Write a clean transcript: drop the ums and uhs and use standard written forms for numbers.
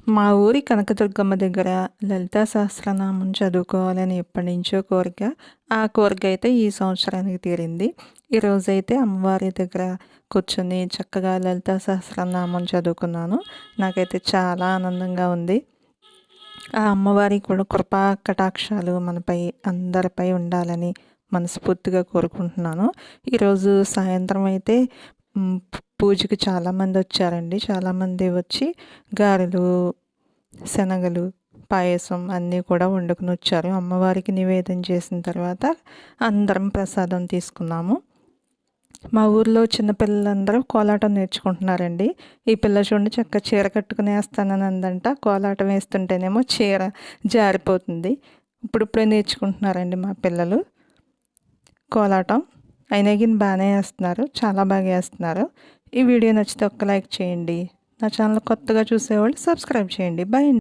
మా ఊరి కనకదుర్గమ్మ దగ్గర లలితా సహస్రనామం చదువుకోవాలని ఎప్పటినుంచో కోరిక. ఆ కోరిక అయితే ఈ సంవత్సరానికి తీరింది. ఈరోజైతే అమ్మవారి దగ్గర కూర్చొని చక్కగా లలితా సహస్రనామం చదువుకున్నాను. నాకైతే చాలా ఆనందంగా ఉంది. ఆ అమ్మవారి కూడా కృపా కటాక్షాలు మనపై అందరిపై ఉండాలని మనస్ఫూర్తిగా కోరుకుంటున్నాను. ఈరోజు సాయంత్రం అయితే పూజకి చాలామంది వచ్చారండి. చాలామంది వచ్చి గారెలు, శనగలు, పాయసం అన్నీ కూడా వండుకుని వచ్చారు. అమ్మవారికి నివేదన చేసిన తర్వాత అందరం ప్రసాదం తీసుకున్నాము. మా ఊర్లో చిన్నపిల్లలందరూ కోలాటం నేర్చుకుంటున్నారండి. ఈ పిల్ల చూడండి చక్కగా చీర కట్టుకుని వేస్తానని అందంట. కోలాటం వేస్తుంటేనేమో చీర జారిపోతుంది. ఇప్పుడిప్పుడే నేర్చుకుంటున్నారండి మా పిల్లలు కోలాటం. అయినా కానీ బాగానే వేస్తున్నారు, చాలా బాగా వేస్తున్నారు. ఈ వీడియో నచ్చితే ఒక్క లైక్ చేయండి. నా ఛానల్ కొత్తగా చూసేవాళ్ళు సబ్స్క్రైబ్ చేయండి. బాయ్.